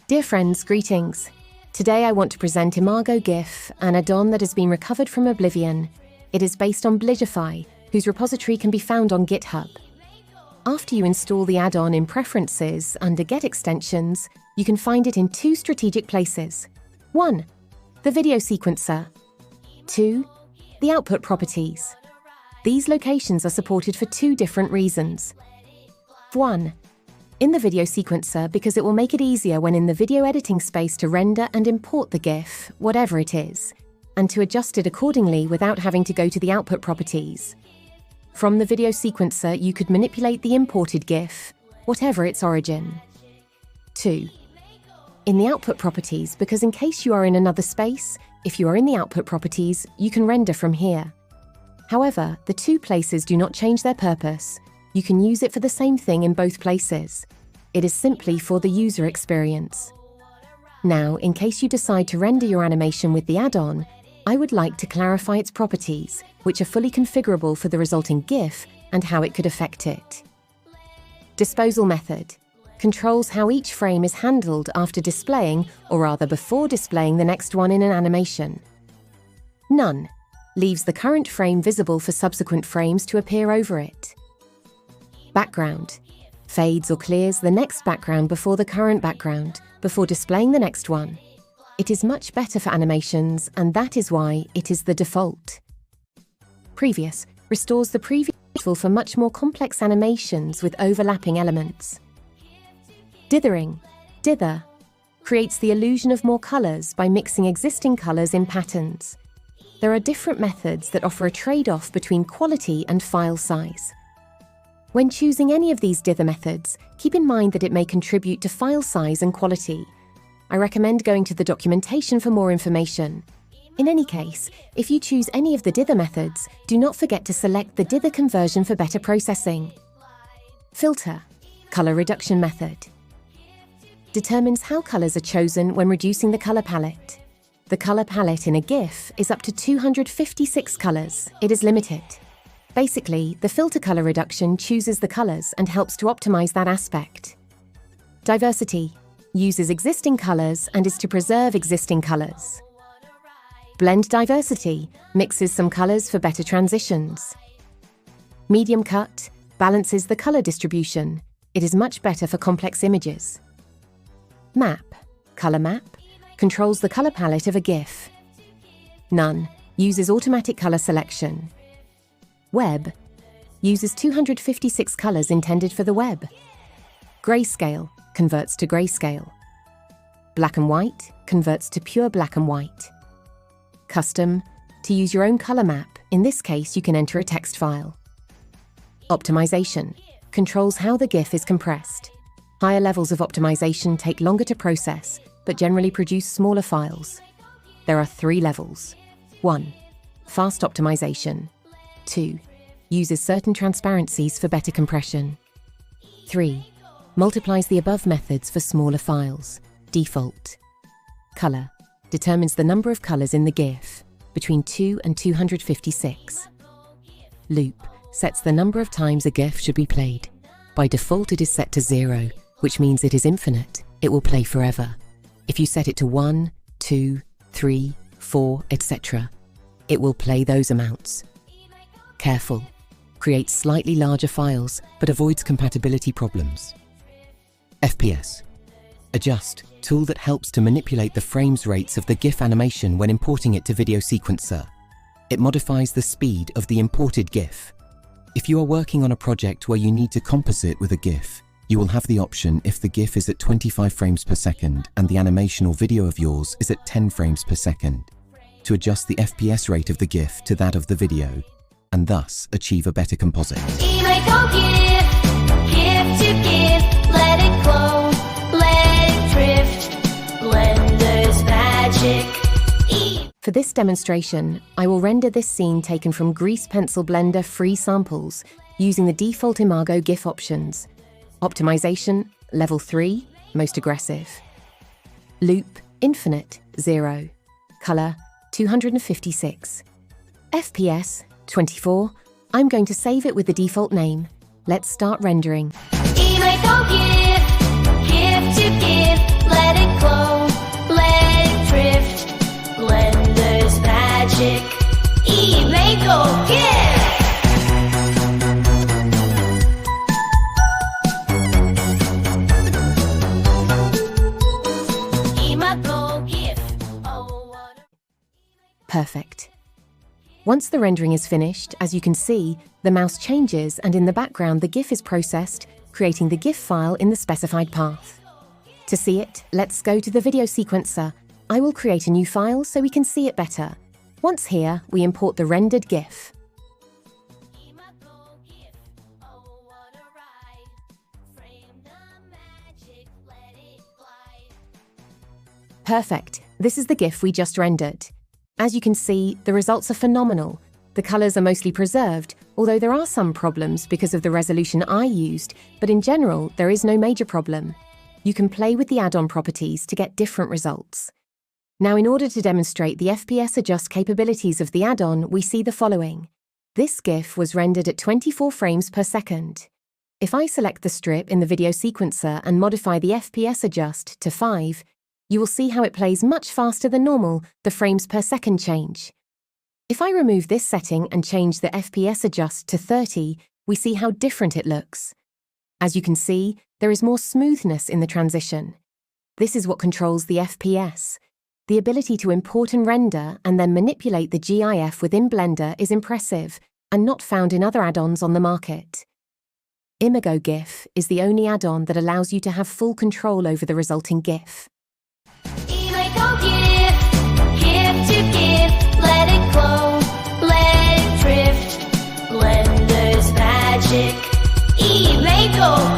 Dear friends, greetings. Today I want to present Imago GIF, an add-on that has been recovered from oblivion. It is based on Bligify, whose repository can be found on GitHub. After you install the add-on in Preferences under Get Extensions, you can find it in two strategic places. 1. The video sequencer. 2. The output properties. These locations are supported for two different reasons. 1. In the video sequencer, because it will make it easier when in the video editing space to render and import the GIF, whatever it is, and to adjust it accordingly without having to go to the output properties. From the video sequencer, you could manipulate the imported GIF, whatever its origin. 2. In the output properties, because in case you are in another space, if you are in the output properties, you can render from here. However, the two places do not change their purpose. You can use it for the same thing in both places. It is simply for the user experience. Now, in case you decide to render your animation with the add-on, I would like to clarify its properties, which are fully configurable for the resulting GIF and how it could affect it. Disposal method controls how each frame is handled after displaying, or rather before displaying the next one in an animation. None leaves the current frame visible for subsequent frames to appear over it. Background fades or clears the next background before the current background, before displaying the next one. It is much better for animations, and that is why it is the default. Previous restores the previous for much more complex animations with overlapping elements. Dithering dither creates the illusion of more colors by mixing existing colors in patterns. There are different methods that offer a trade-off between quality and file size. When choosing any of these dither methods, keep in mind that it may contribute to file size and quality. I recommend going to the documentation for more information. In any case, if you choose any of the dither methods, do not forget to select the dither conversion for better processing. Filter color reduction method determines how colors are chosen when reducing the color palette. The color palette in a GIF is up to 256 colors. It is limited. Basically, the filter color reduction chooses the colors and helps to optimize that aspect. Diversity uses existing colors and is to preserve existing colors. Blend diversity mixes some colors for better transitions. Medium cut balances the color distribution. It is much better for complex images. Map color map controls the color palette of a GIF. None uses automatic color selection. Web uses 256 colors intended for the web. Grayscale converts to grayscale. Black and white converts to pure black and white. Custom to use your own color map. In this case, you can enter a text file. Optimization controls how the GIF is compressed. Higher levels of optimization take longer to process, but generally produce smaller files. There are 3 levels. 1. Fast optimization. 2. Uses certain transparencies for better compression. 3. Multiplies the above methods for smaller files. Default. Color determines the number of colors in the GIF, between 2 and 256. Loop sets the number of times a GIF should be played. By default, it is set to 0, which means it is infinite. It will play forever. If you set it to 1, 2, 3, 4, etc., it will play those amounts. Careful. Creates slightly larger files, but avoids compatibility problems. FPS. Adjust. Tool that helps to manipulate the frames rates of the GIF animation when importing it to video sequencer. It modifies the speed of the imported GIF. If you are working on a project where you need to composite with a GIF, you will have the option if the GIF is at 25 frames per second and the animation or video of yours is at 10 frames per second, to adjust the FPS rate of the GIF to that of the video, and thus achieve a better composite. Imago GIF, GIF to GIF, let it glow, let it drift, Blender's magic. For this demonstration, I will render this scene taken from Grease Pencil Blender free samples using the default Imago GIF options. Optimization, level 3, most aggressive. Loop, infinite, 0. Color, 256. FPS, 24. I'm going to save it with the default name. Let's start rendering. Imago GIF, GIF to GIF, let it Perfect. Once the rendering is finished, as you can see, the mouse changes and in the background the GIF is processed, creating the GIF file in the specified path. To see it, let's go to the video sequencer. I will create a new file so we can see it better. Once here, we import the rendered GIF. Perfect. This is the GIF we just rendered. As you can see, the results are phenomenal. The colors are mostly preserved, although there are some problems because of the resolution I used, but in general, there is no major problem. You can play with the add-on properties to get different results. Now, in order to demonstrate the FPS adjust capabilities of the add-on, we see the following. This GIF was rendered at 24 frames per second. If I select the strip in the video sequencer and modify the FPS adjust to 5, you will see how it plays much faster than normal, the frames per second change. If I remove this setting and change the FPS adjust to 30, we see how different it looks. As you can see, there is more smoothness in the transition. This is what controls the FPS. The ability to import and render and then manipulate the GIF within Blender is impressive and not found in other add-ons on the market. Imago GIF is the only add-on that allows you to have full control over the resulting GIF. Imago GIF, GIF to GIF, let it glow, let it drift. Blender's magic. Imago.